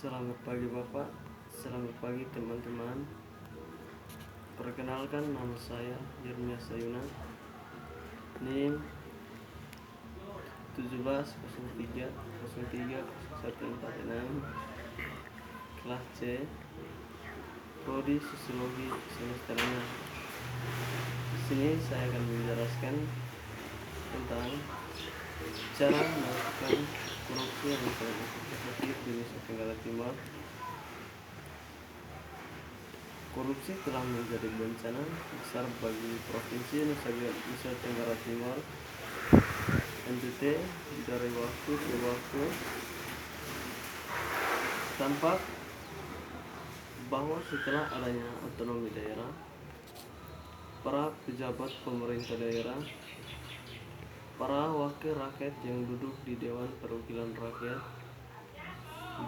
Selamat pagi Bapak, selamat pagi teman-teman. Perkenalkan, nama saya Yeremia Sayuna, NIM 1703030146, kelas C, Prodi Sosiologi semester 6. Di sini saya akan menjelaskan tentang cara melakukan korupsi yang sangat efektif di Nusa Tenggara Timur. Korupsi telah menjadi bencana besar bagi Provinsi Nusa Tenggara Timur NTT dari waktu ke waktu. Tampak bahwa setelah adanya otonomi daerah, para pejabat pemerintah daerah, para wakil rakyat yang duduk di Dewan Perwakilan Rakyat,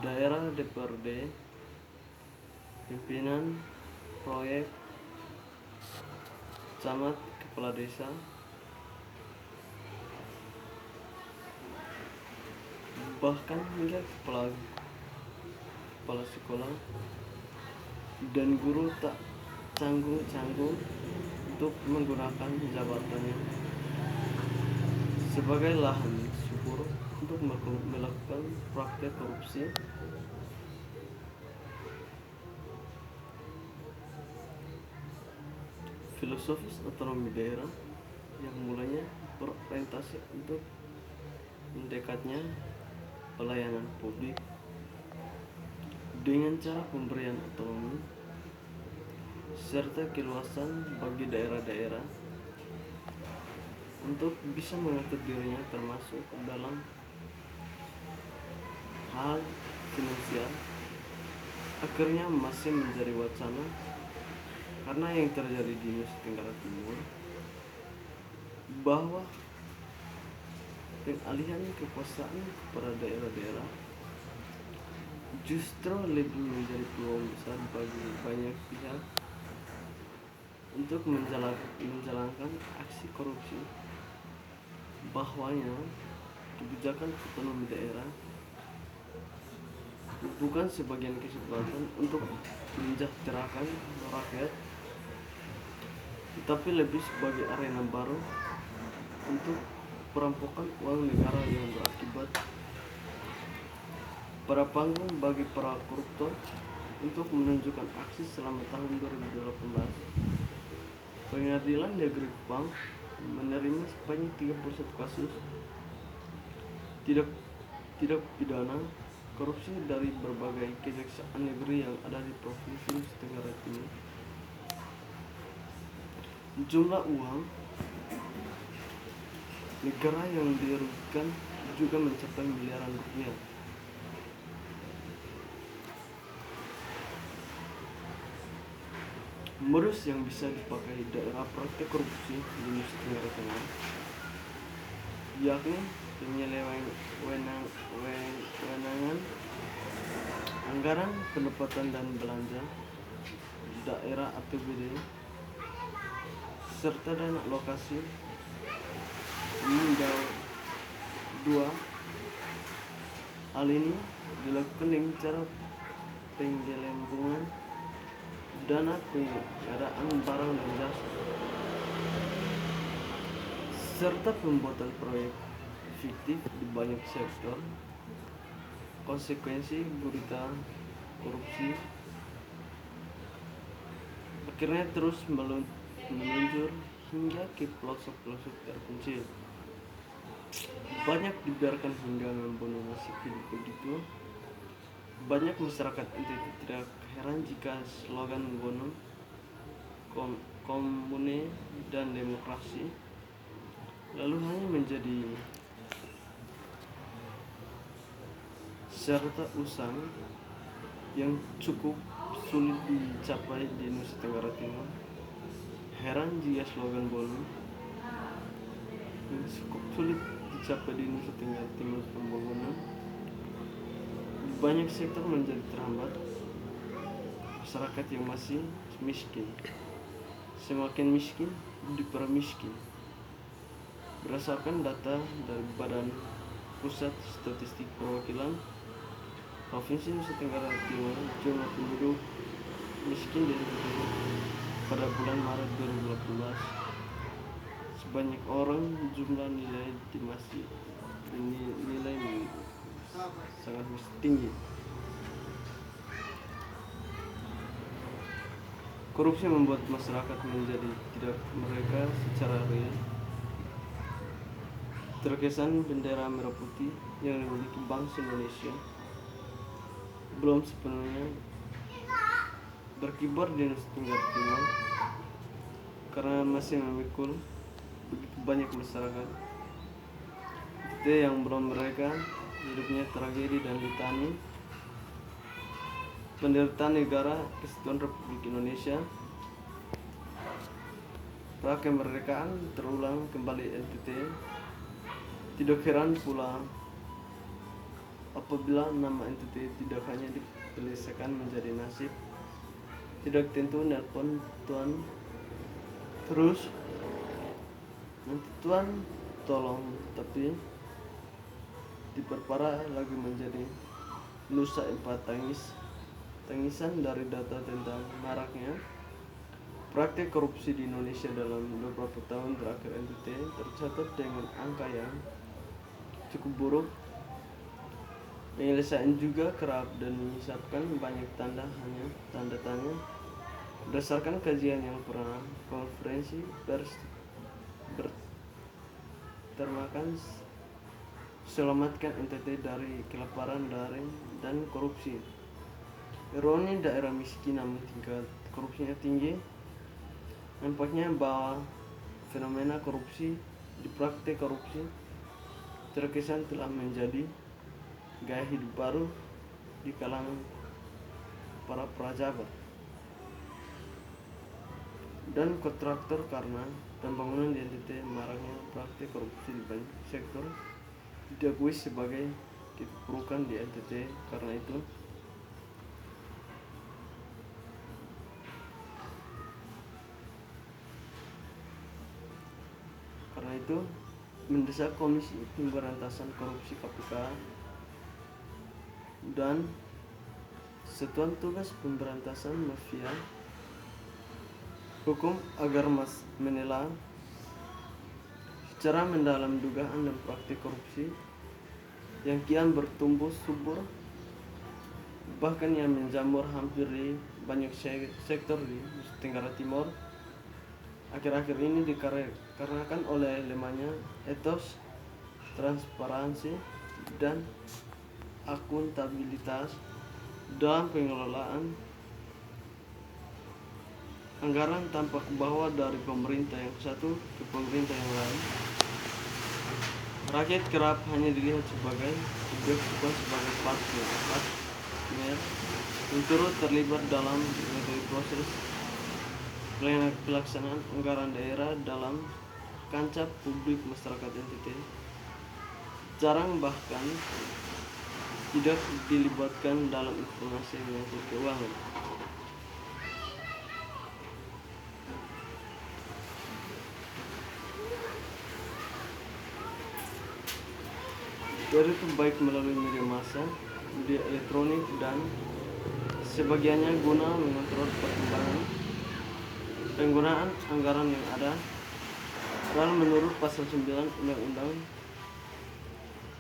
daerah DPRD, pimpinan proyek, camat, kepala desa, bahkan hingga kepala sekolah dan guru tak canggung-canggung untuk menggunakan jabatannya sebagai lahan subur untuk melakukan praktek korupsi. Filosofis otonomi daerah yang mulanya berorientasi untuk mendekatnya pelayanan publik dengan cara pemberian otonomi serta keluasan bagi daerah-daerah untuk bisa mengatur dirinya, termasuk dalam hal finansial, akhirnya masih menjadi wacana karena yang terjadi di Nusa Tenggara Timur, bahwa pengalihan kekuasaan kepada daerah-daerah justru lebih menjadi peluang besar bagi banyak pihak untuk menjalankan aksi korupsi, bahwanya kebijakan otonomi daerah bukan sebagian kesempatan untuk mensejahterakan rakyat, tetapi lebih sebagai arena baru untuk perampokan uang negara yang berakibat pada panggung bagi para koruptor untuk menunjukkan aksi. Selama tahun 2018, Pengadilan Negeri Kupang menerima sebanyak 31 kasus tidak pidana korupsi dari berbagai kejaksaan negeri yang ada di Provinsi Nusa Tenggara Timur. Jumlah uang negara yang dirugikan juga mencapai miliaran rupiah. Modus yang bisa dipakai daerah praktek korupsi di Nusa Tenggara Timur yakni penyelewengan anggaran pendapatan dan belanja daerah APBD serta dana alokasi. Dua hal ini dilakukan dengan cara penggelembungan dana pengadaan barang dan jasa serta pembuatan proyek fiktif di banyak sektor. Konsekuensi berita korupsi akhirnya terus meluncur hingga ke pelosok-pelosok terpencil. Banyak dibiarkan hingga membunuh nasib hidup. Begitu banyak masyarakat NTT tidak heran jika slogan Bono, Komune, dan Demokrasi lalu hanya menjadi serta usang yang cukup sulit dicapai di Nusa Tenggara Timur. Heran jika slogan Bono yang cukup sulit dicapai di Nusa Tenggara Timur, pembangunan di banyak sektor menjadi terhambat. Masyarakat yang masih miskin semakin miskin dipermiskin. Berdasarkan data dari Badan Pusat Statistik Perwakilan Provinsi Nusa Tenggara Timur, jumlah penduduk miskin di NTT pada bulan Maret 2018 sebanyak orang. Jumlah nilai masih nilai sangat tinggi. Korupsi membuat masyarakat menjadi tidak merdeka secara real. Terkesan bendera merah putih yang dimiliki bangsa Indonesia belum sepenuhnya berkibar di Nusa Tenggara Timur karena masih memikul begitu banyak masyarakat itu yang belum mereka hidupnya tragedi dan litani penderitaan negara Kesatuan Republik Indonesia. Pra kemerdekaan terulang kembali NTT. Tidak heran pula apabila nama NTT tidak hanya dipelesekan menjadi nasib tidak tentu nelpon Tuan terus nanti Tuan tolong, tapi diperparah lagi menjadi Nusa Empat tangisan dari data tentang maraknya praktik korupsi di Indonesia dalam beberapa tahun terakhir. NTT tercatat dengan angka yang cukup buruk. Penyelesaian juga kerap dan menyiapkan banyak tanda tanya berdasarkan kajian yang pernah konferensi pers bertemakan selamatkan NTT dari kelaparan daring dan korupsi. Ironi daerah miskin namun tingkat korupsinya tinggi. Nampaknya bahwa fenomena korupsi di praktik korupsi terkesan telah menjadi gaya hidup baru di kalangan para pejabat dan kontraktor karena pembangunan di NTT. Maraknya praktik korupsi di banyak sektor diakui sebagai keburukan di NTT. Karena itu mendesak Komisi Pemberantasan Korupsi KPK dan Satuan Tugas Pemberantasan Mafia Hukum agar menelaah secara mendalam dugaan dan praktik korupsi yang kian bertumbuh subur, bahkan yang menjamur hampir di banyak sektor di Nusa Tenggara Timur. Akhir-akhir ini dikarenakan oleh lemahnya etos transparansi dan akuntabilitas dalam pengelolaan anggaran tanpa kebawa dari pemerintah yang satu ke pemerintah yang lain. Rakyat kerap hanya dilihat sebagai subjek, bukan sebagai partner yang turut terlibat dalam proses pelaksanaan anggaran daerah dalam kancah publik. Masyarakat NTT jarang bahkan tidak dilibatkan dalam informasi menyangkut keuangan. Dari itu baik melalui media massa, media elektronik, dan sebagiannya guna mengontrol perkembangan penggunaan anggaran yang ada. Padahal menurut pasal 9 Undang-Undang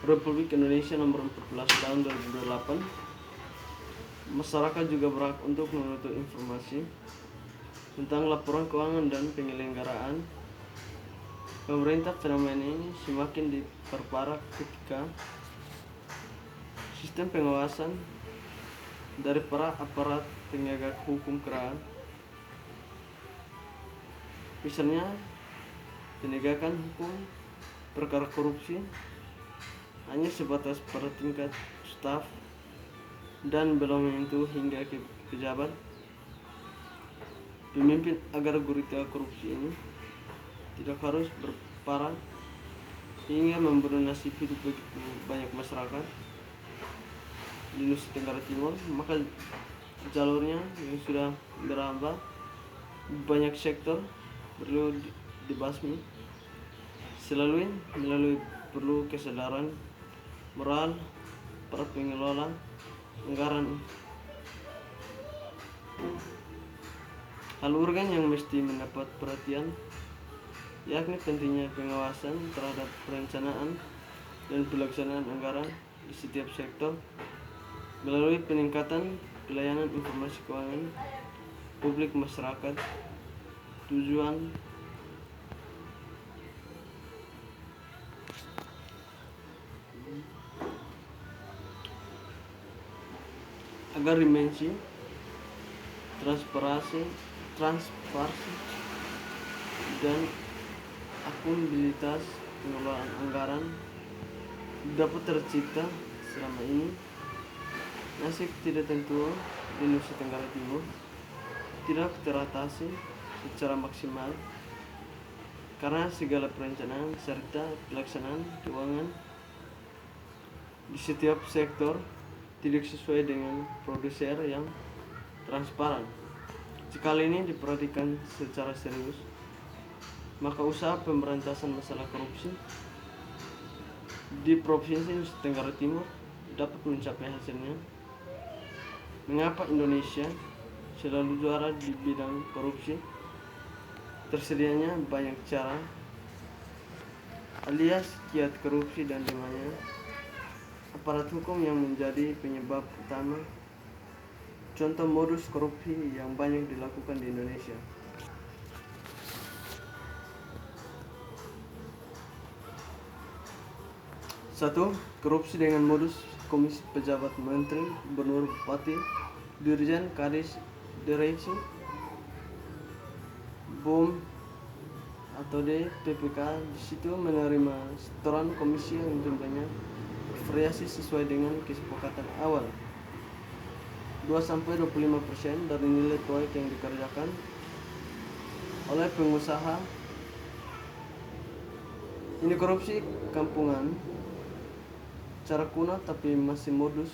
Republik Indonesia Nomor 14 Tahun 2008, masyarakat juga berhak untuk menuntut informasi tentang laporan keuangan dan penyelenggaraan pemerintah. Fenomena ini semakin diperparah ketika sistem pengawasan dari para aparat penegak hukum kerajaan, misalnya penegakan hukum perkara korupsi, hanya sebatas pada tingkat staf dan belum menyentuh hingga ke pejabat pemimpin, agar gurita korupsi ini tidak harus berparah hingga membunuh nasib hidup begitu banyak masyarakat di Nusa Tenggara Timur. Maka jalurnya yang sudah berambah banyak sektor perlu dibasmi melalui perlu kesadaran moral para pengelola anggaran. Hal urgen yang mesti mendapat perhatian yakni pentingnya pengawasan terhadap perencanaan dan pelaksanaan anggaran di setiap sektor melalui peningkatan pelayanan informasi keuangan publik masyarakat. Tujuan agar dimensi transparansi dan akuntabilitas pengelolaan anggaran dapat tercipta. Selama ini nasib tidak tentu di Nusa Tenggara Timur tidak teratasi secara maksimal karena segala perencanaan serta pelaksanaan keuangan di setiap sektor tidak sesuai dengan prosedur yang transparan. Jika hal ini diperhatikan secara serius, maka usaha pemberantasan masalah korupsi di Provinsi Nusa Tenggara Timur dapat mencapai hasilnya. Mengapa Indonesia selalu juara di bidang korupsi? Tersedianya banyak cara alias kiat korupsi dan lemahnya aparat hukum yang menjadi penyebab utama. Contoh modus korupsi yang banyak dilakukan di Indonesia. Satu, korupsi dengan modus komisi pejabat menteri, gubernur, bupati, dirjen, kadis, direksi, BOM atau PPK. Di situ menerima setoran komisi yang jumlahnya bervariasi sesuai dengan kesepakatan awal. 2-25% dari nilai proyek yang dikerjakan oleh pengusaha. Ini korupsi kampungan, cara kuno tapi masih modus.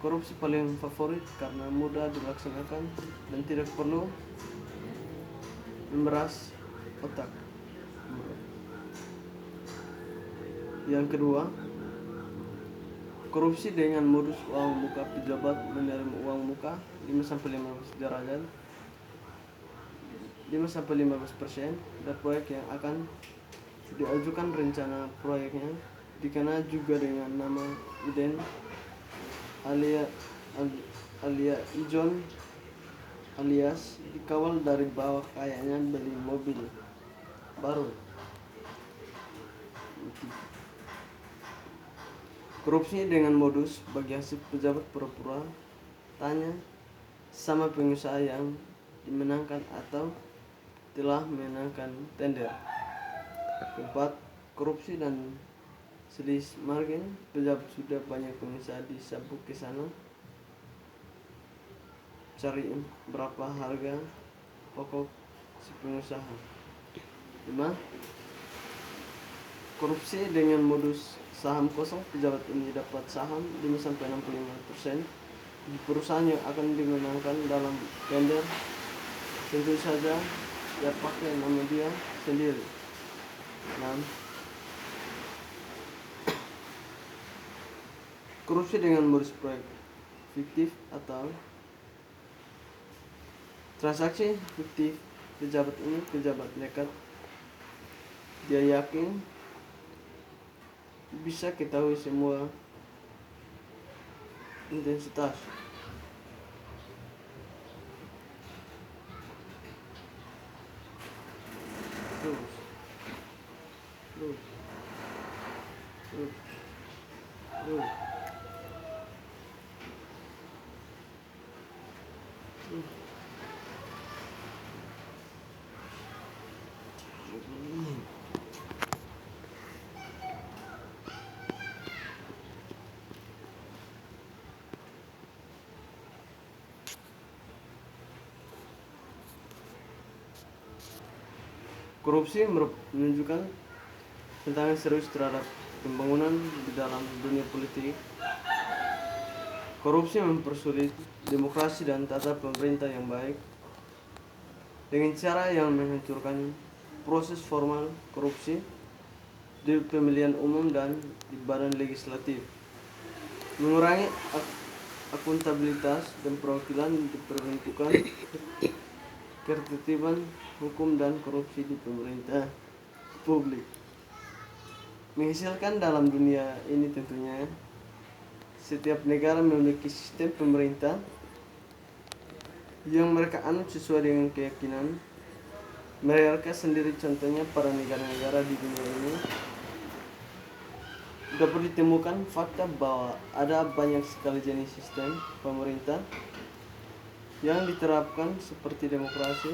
Korupsi paling favorit karena mudah dilaksanakan dan tidak perlu memeras otak. Yang kedua, korupsi dengan modus uang muka pejabat menerima uang muka 5-15 derajat 5-15% dari proyek yang akan diajukan. Rencana proyeknya dikenal juga dengan nama Iden alia Ijon alias dikawal dari bawah, kayaknya beli mobil baru. Korupsi dengan modus bagi hasil pejabat pura-pura tanya sama pengusaha yang dimenangkan atau telah menangkan tender. Keempat, korupsi dan selisih margin. Pejabat sudah banyak pengusaha disabuk ke sana cari berapa harga pokok si pengusaha. 5, korupsi dengan modus saham kosong. Pejabat ini dapat saham 5-65% di perusahaan yang akan dimenangkan dalam tender. Tentu saja dia pakai nama dia sendiri. 6, korupsi dengan modus proyek fiktif atau transaksi fiktif. Pejabat ini pejabat nekat. Dia yakin bisa ketahui semua intensitas. Terus. Korupsi menunjukkan tantangan serius terhadap pembangunan di dalam dunia politik. Korupsi mempersulit demokrasi dan tata pemerintah yang baik dengan cara yang menghancurkan proses formal korupsi di pemilihan umum dan di badan legislatif, mengurangi akuntabilitas dan perwakilan diperbentukan ketertiban hukum dan korupsi di pemerintah publik. Menghasilkan dalam dunia ini tentunya setiap negara memiliki sistem pemerintah yang mereka anut sesuai dengan keyakinan mereka sendiri. Contohnya pada negara-negara di dunia ini dapat ditemukan fakta bahwa ada banyak sekali jenis sistem pemerintah yang diterapkan seperti demokrasi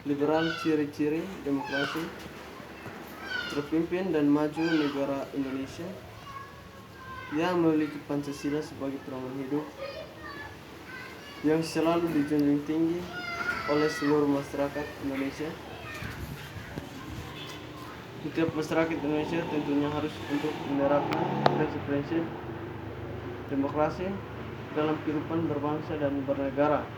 liberal. Ciri-ciri demokrasi terpimpin dan maju negara Indonesia yang memiliki Pancasila sebagai pedoman hidup yang selalu dijunjung tinggi oleh seluruh masyarakat Indonesia. Setiap masyarakat Indonesia tentunya harus untuk menerapkan prinsip-prinsip demokrasi dalam kehidupan berbangsa dan bernegara.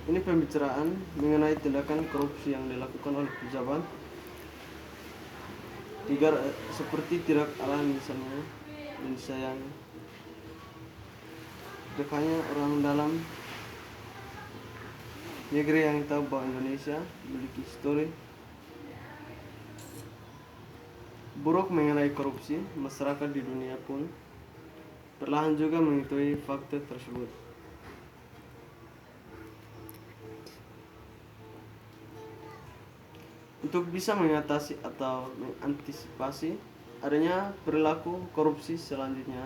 Ini pembicaraan mengenai tindakan korupsi yang dilakukan oleh pejabat seperti tidak alami, misalnya yang hanya orang dalam negeri yang tahu bahwa Indonesia memiliki histori buruk mengenai korupsi. Masyarakat di dunia pun perlahan juga mengetahui fakta tersebut. Untuk bisa mengatasi atau mengantisipasi adanya perilaku korupsi selanjutnya,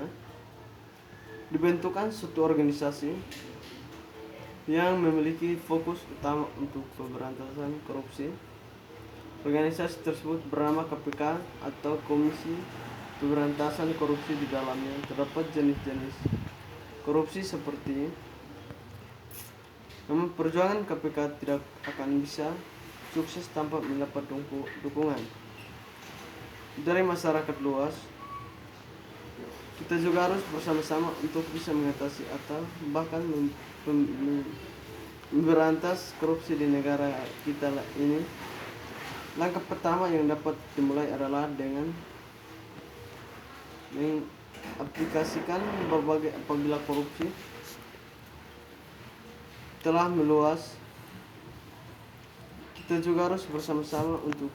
dibentukkan suatu organisasi yang memiliki fokus utama untuk pemberantasan korupsi. Organisasi tersebut bernama KPK atau Komisi Pemberantasan Korupsi. Di dalamnya terdapat jenis-jenis korupsi seperti namun perjuangan KPK tidak akan bisa sukses tanpa mendapat dukungan dari masyarakat luas. Kita juga harus bersama-sama untuk bisa mengatasi atau bahkan memberantas korupsi di negara kita ini. Langkah pertama yang dapat dimulai adalah dengan mengaplikasikan berbagai apabila korupsi telah meluas. Kita juga harus bersama-sama untuk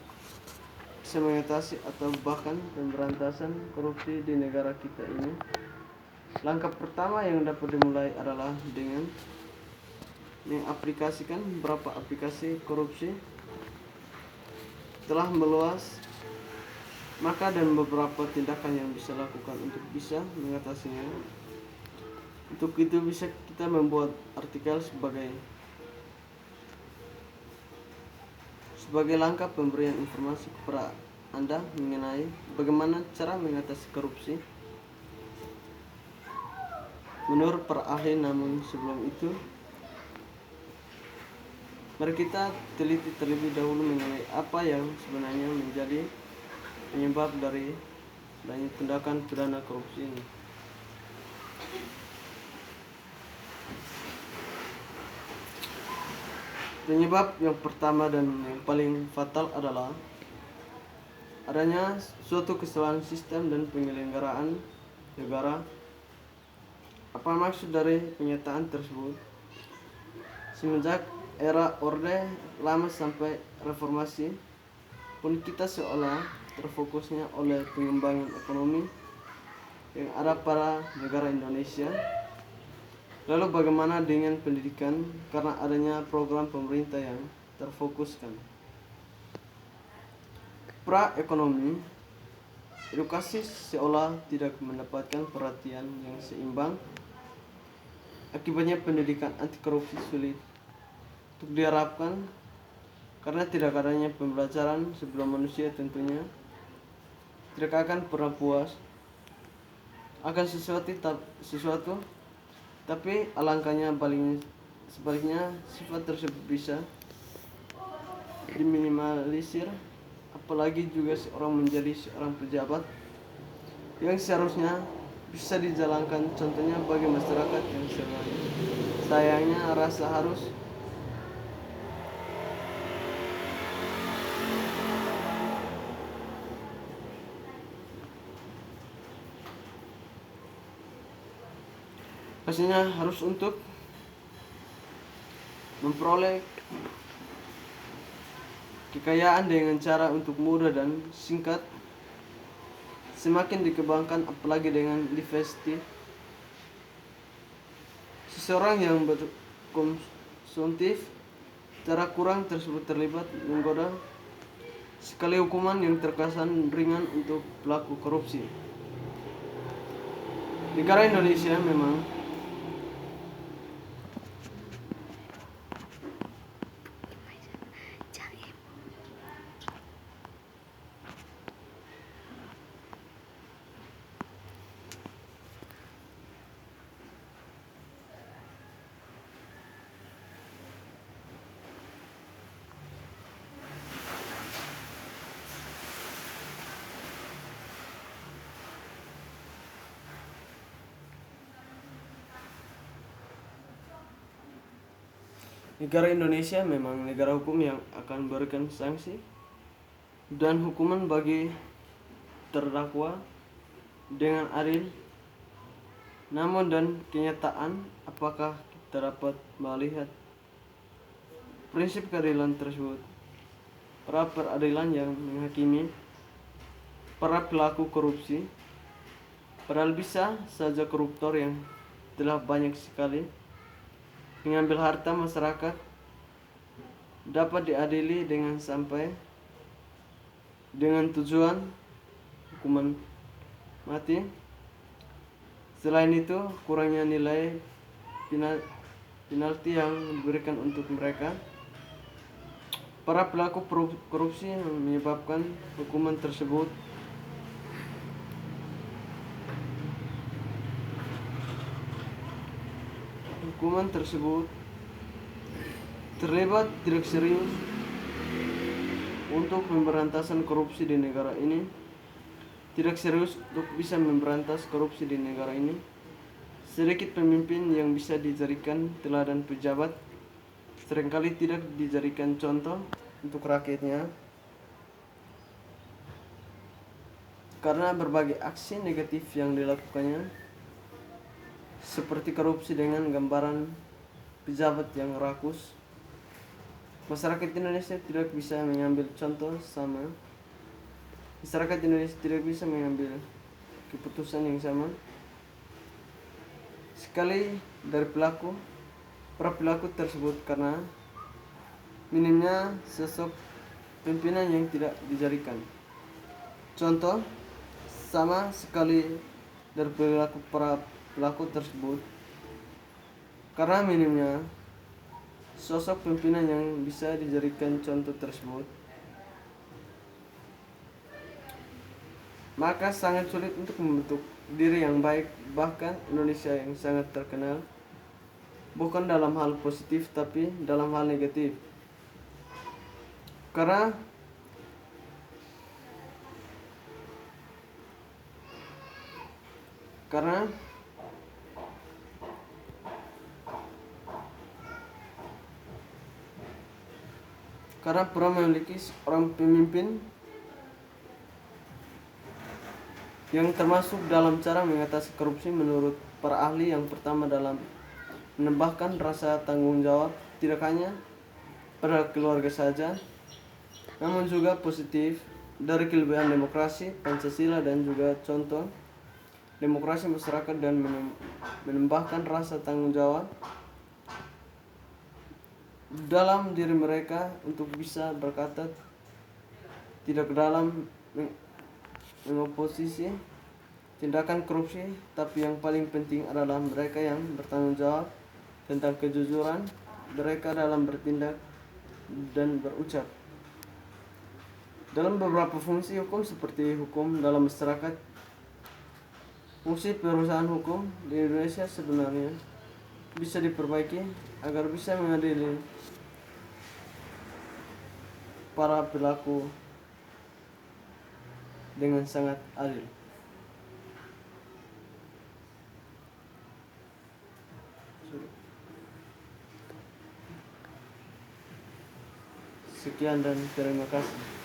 bisa mengatasi atau bahkan pemberantasan korupsi di negara kita ini. Langkah pertama yang dapat dimulai adalah dengan mengaplikasikan beberapa aplikasi korupsi telah meluas, maka dan beberapa tindakan yang bisa lakukan untuk bisa mengatasinya. Untuk itu bisa kita membuat artikel sebagai langkah pemberian informasi kepada Anda mengenai bagaimana cara mengatasi korupsi menurut para ahli. Namun sebelum itu, mari kita teliti terlebih dahulu mengenai apa yang sebenarnya menjadi penyebab dari banyak tindakan pidana korupsi ini. Penyebab yang pertama dan yang paling fatal adalah adanya suatu kesalahan sistem dan penyelenggaraan negara. Apa maksud dari pernyataan tersebut? Semenjak era Orde Lama sampai reformasi pun kita seolah terfokusnya oleh pengembangan ekonomi yang ada pada negara Indonesia. Lalu bagaimana dengan pendidikan? Karena adanya program pemerintah yang terfokuskan pra-ekonomi, edukasi seolah tidak mendapatkan perhatian yang seimbang. Akibatnya pendidikan anti korupsi sulit untuk diharapkan karena tidak adanya pembelajaran sebelum manusia tentunya tidak akan pernah puas akan sesuatu, tapi alangkahnya sebaliknya sifat tersebut bisa diminimalisir. Apalagi juga seorang menjadi seorang pejabat yang seharusnya bisa dijalankan contohnya bagi masyarakat yang sayangnya rasa harus pastinya harus untuk memperoleh kekayaan dengan cara untuk mudah dan singkat semakin dikembangkan, apalagi dengan diversity. Seseorang yang berkonsumtif cara kurang tersebut terlibat menggoda sekali hukuman yang terkesan ringan untuk pelaku korupsi. Negara Indonesia memang negara hukum yang akan memberikan sanksi dan hukuman bagi terdakwa dengan adil. Namun dan kenyataan, apakah kita dapat melihat prinsip keadilan tersebut? Pra peradilan yang menghakimi para pelaku korupsi, padahal bisa saja koruptor yang telah banyak sekali mengambil harta masyarakat dapat diadili dengan sampai dengan tujuan hukuman mati. Selain itu, kurangnya nilai penalti yang diberikan untuk mereka para pelaku korupsi yang menyebabkan hukuman tersebut terlibat tidak serius untuk pemberantasan korupsi di negara ini, tidak serius untuk bisa memberantas korupsi di negara ini. Sedikit pemimpin yang bisa dijadikan teladan pejabat seringkali tidak dijadikan contoh untuk rakyatnya karena berbagai aksi negatif yang dilakukannya, seperti korupsi dengan gambaran pejabat yang rakus. Masyarakat Indonesia tidak bisa mengambil contoh sama. Masyarakat Indonesia tidak bisa mengambil keputusan yang sama sekali dari para pelaku tersebut karena minimnya sosok pimpinan yang tidak dijadikan contoh sama sekali dari perilaku para pelaku tersebut karena minimnya sosok pimpinan yang bisa dijadikan contoh tersebut, maka sangat sulit untuk membentuk diri yang baik. Bahkan Indonesia yang sangat terkenal bukan dalam hal positif tapi dalam hal negatif, karena pernah memiliki seorang pemimpin yang termasuk dalam cara mengatasi korupsi menurut para ahli. Yang pertama, dalam menambahkan rasa tanggung jawab tidak hanya pada keluarga saja, namun juga positif dari kelebihan demokrasi Pancasila dan juga contoh demokrasi masyarakat, dan menambahkan rasa tanggung jawab dalam diri mereka untuk bisa berkata tidak dalam mengoposisi tindakan korupsi. Tapi yang paling penting adalah mereka yang bertanggung jawab tentang kejujuran mereka dalam bertindak dan berucap. Dalam beberapa fungsi hukum seperti hukum dalam masyarakat, fungsi perusahaan hukum di Indonesia sebenarnya bisa diperbaiki agar bisa mengadili para pelaku dengan sangat adil. Sekian dan terima kasih.